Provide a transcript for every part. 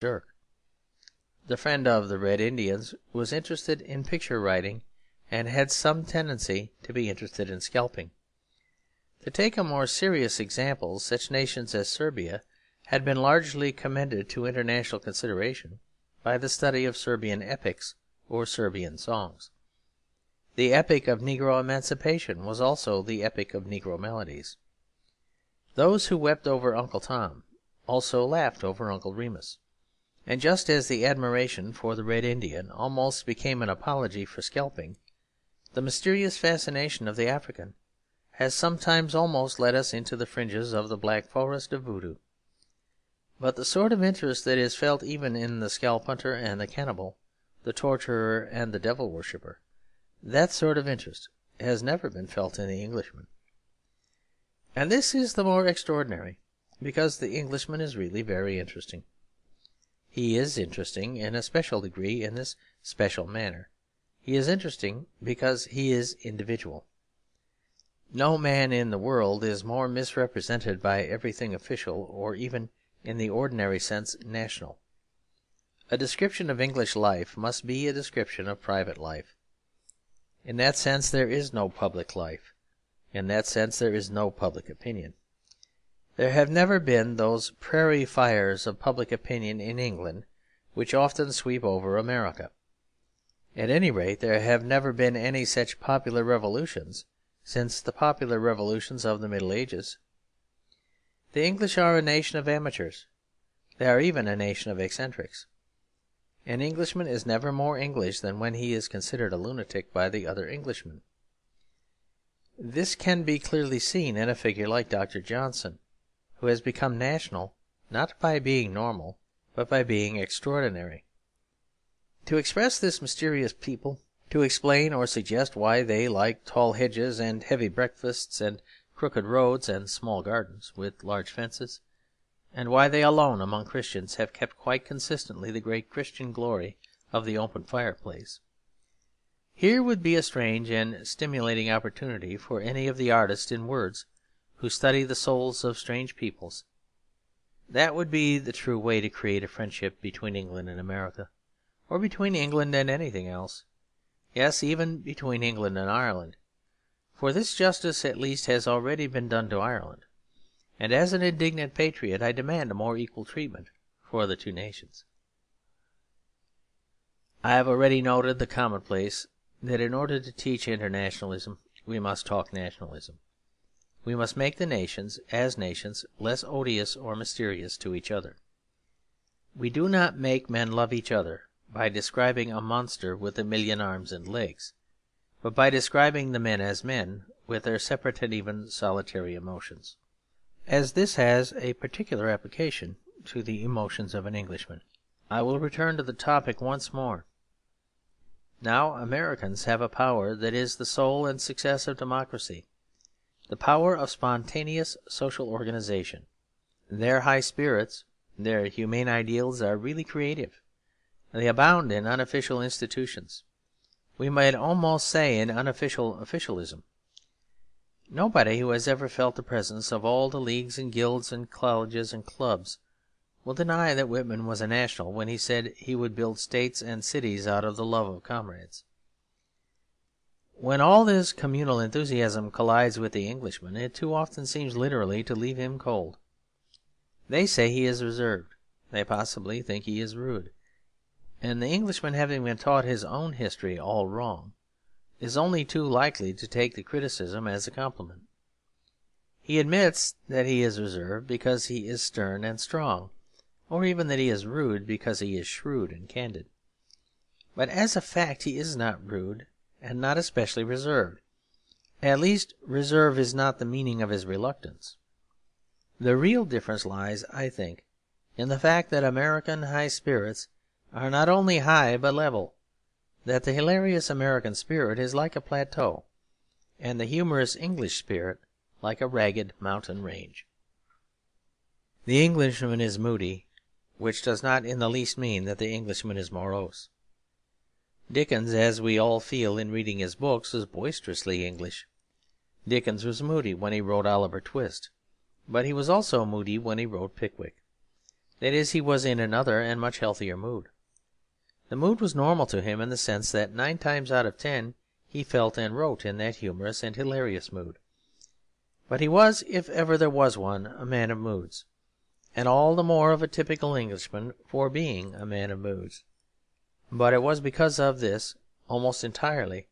jerk. The friend of the Red Indians was interested in picture writing, and had some tendency to be interested in scalping. To take a more serious example, such nations as Serbia had been largely commended to international consideration by the study of Serbian epics or Serbian songs. The epic of Negro emancipation was also the epic of Negro melodies. Those who wept over Uncle Tom also laughed over Uncle Remus. And just as the admiration for the Red Indian almost became an apology for scalping, the mysterious fascination of the African has sometimes almost led us into the fringes of the Black Forest of Voodoo. But the sort of interest that is felt even in the scalp hunter and the cannibal, the torturer and the devil worshipper, that sort of interest has never been felt in the Englishman. And this is the more extraordinary because the Englishman is really very interesting. He is interesting in a special degree in this special manner. He is interesting because he is individual. No man in the world is more misrepresented by everything official, or even in the ordinary sense national. A description of English life must be a description of private life. In that sense there is no public life. In that sense there is no public opinion. There have never been those prairie fires of public opinion in England which often sweep over America. At any rate, there have never been any such popular revolutions since the popular revolutions of the Middle Ages. The English are a nation of amateurs. They are even a nation of eccentrics. An Englishman is never more English than when he is considered a lunatic by the other Englishmen. This can be clearly seen in a figure like Dr. Johnson, who has become national not by being normal, but by being extraordinary. To express this mysterious people, to explain or suggest why they like tall hedges and heavy breakfasts and crooked roads and small gardens with large fences, and why they alone among Christians have kept quite consistently the great Christian glory of the open fireplace, here would be a strange and stimulating opportunity for any of the artists in words who study the souls of strange peoples. That would be the true way to create a friendship between England and America, or between England and anything else. Yes, even between England and Ireland. For this justice at least has already been done to Ireland, and as an indignant patriot I demand a more equal treatment for the two nations. I have already noted the commonplace that in order to teach internationalism we must talk nationalism. We must make the nations, as nations, less odious or mysterious to each other. We do not make men love each other by describing a monster with a million arms and legs, but by describing the men as men with their separate and even solitary emotions. As this has a particular application to the emotions of an Englishman, I will return to the topic once more. Now Americans have a power that is the soul and success of democracy, the power of spontaneous social organization. Their high spirits, their humane ideals are really creative. They abound in unofficial institutions. We might almost say in unofficial officialism. Nobody who has ever felt the presence of all the leagues and guilds and colleges and clubs will deny that Whitman was a national when he said he would build states and cities out of the love of comrades. When all this communal enthusiasm collides with the Englishman, it too often seems literally to leave him cold. They say he is reserved. They possibly think he is rude. And the Englishman, having been taught his own history all wrong, is only too likely to take the criticism as a compliment. He admits that he is reserved because he is stern and strong, or even that he is rude because he is shrewd and candid. But as a fact he is not rude, and not especially reserved. At least reserve is not the meaning of his reluctance. The real difference lies, I think, in the fact that American high spirits are not only high but level, that the hilarious American spirit is like a plateau, and the humorous English spirit like a ragged mountain range. The Englishman is moody, which does not in the least mean that the Englishman is morose. Dickens, as we all feel in reading his books, is boisterously English. Dickens was moody when he wrote Oliver Twist, but he was also moody when he wrote Pickwick. That is, he was in another and much healthier mood. The mood was normal to him in the sense that 9 times out of 10 he felt and wrote in that humorous and hilarious mood. But he was, if ever there was one, a man of moods, and all the more of a typical Englishman for being a man of moods. But it was because of this, almost entirely,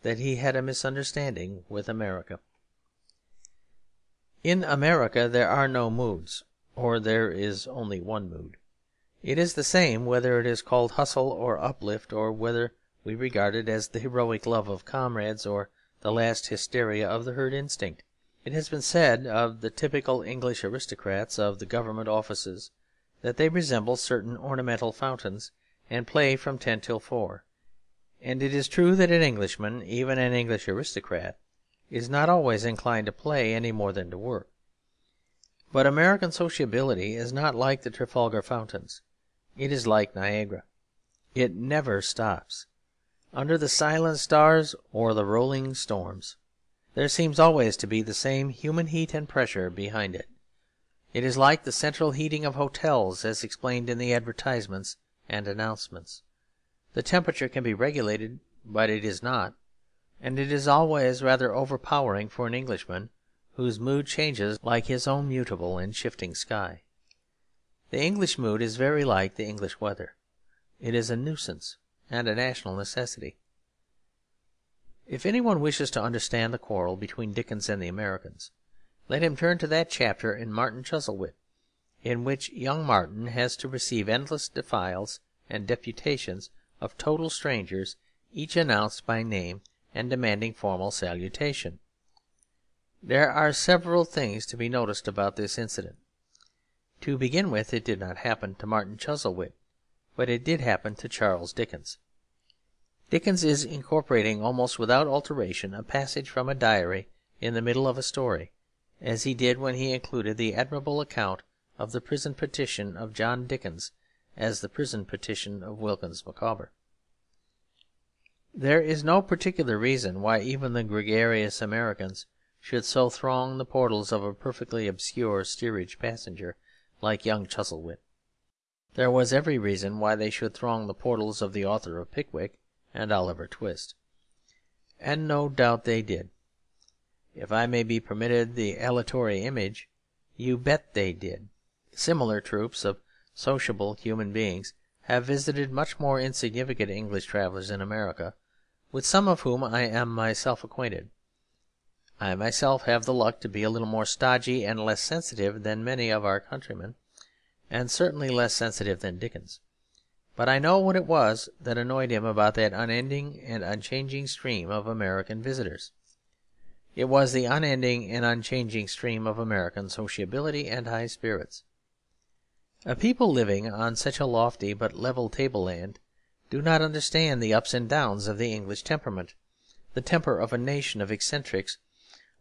that he had a misunderstanding with America. In America there are no moods, or there is only one mood. It is the same whether it is called hustle or uplift, or whether we regard it as the heroic love of comrades or the last hysteria of the herd instinct. It has been said of the typical English aristocrats of the government offices that they resemble certain ornamental fountains and play from 10 till 4. And it is true that an Englishman, even an English aristocrat, is not always inclined to play any more than to work. But American sociability is not like the Trafalgar fountains. It is like Niagara. It never stops. Under the silent stars or the rolling storms, there seems always to be the same human heat and pressure behind it. It is like the central heating of hotels, as explained in the advertisements and announcements. The temperature can be regulated, but it is not, and it is always rather overpowering for an Englishman whose mood changes like his own mutable and shifting sky. The English mood is very like the English weather. It is a nuisance and a national necessity. If anyone wishes to understand the quarrel between Dickens and the Americans, let him turn to that chapter in Martin Chuzzlewit, in which young Martin has to receive endless defiles and deputations of total strangers, each announced by name and demanding formal salutation. There are several things to be noticed about this incident. To begin with, it did not happen to Martin Chuzzlewit, but it did happen to Charles Dickens. Dickens is incorporating almost without alteration a passage from a diary in the middle of a story, as he did when he included the admirable account of the prison petition of John Dickens as the prison petition of Wilkins Micawber. There is no particular reason why even the gregarious Americans should so throng the portals of a perfectly obscure steerage passenger like young Chuzzlewit. There was every reason why they should throng the portals of the author of Pickwick and Oliver Twist. And no doubt they did. If I may be permitted the aleatory image, you bet they did. Similar troops of sociable human beings have visited much more insignificant English travellers in America, with some of whom I am myself acquainted. I myself have the luck to be a little more stodgy and less sensitive than many of our countrymen, and certainly less sensitive than Dickens. But I know what it was that annoyed him about that unending and unchanging stream of American visitors. It was the unending and unchanging stream of American sociability and high spirits. A people living on such a lofty but level tableland do not understand the ups and downs of the English temperament, the temper of a nation of eccentrics,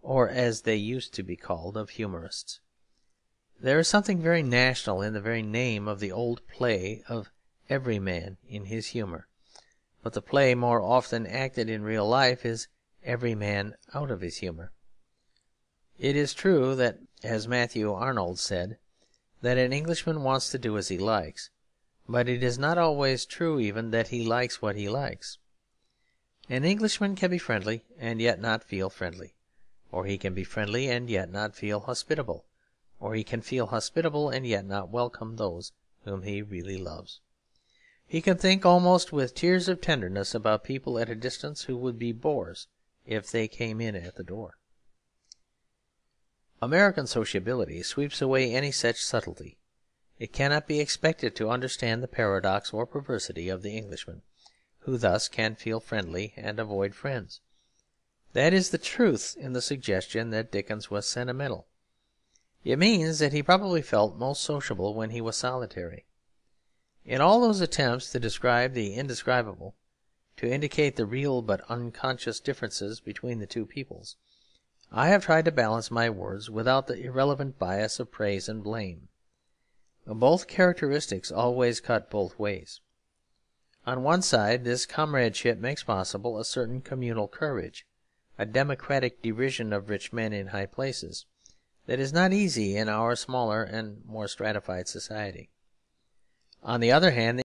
or, as they used to be called, of humorists. There is something very national in the very name of the old play of every man in his humour, but the play more often acted in real life is every man out of his humour. It is true that, as Matthew Arnold said, that an Englishman wants to do as he likes, but it is not always true even that he likes what he likes. An Englishman can be friendly and yet not feel friendly, or he can be friendly and yet not feel hospitable, or he can feel hospitable and yet not welcome those whom he really loves. He can think almost with tears of tenderness about people at a distance who would be bores if they came in at the door. American sociability sweeps away any such subtlety. It cannot be expected to understand the paradox or perversity of the Englishman, who thus can feel friendly and avoid friends. That is the truth in the suggestion that Dickens was sentimental. It means that he probably felt most sociable when he was solitary. In all those attempts to describe the indescribable, to indicate the real but unconscious differences between the two peoples, I have tried to balance my words without the irrelevant bias of praise and blame. Both characteristics always cut both ways. On one side, this comradeship makes possible a certain communal courage, a democratic derision of rich men in high places, that is not easy in our smaller and more stratified society. On the other hand,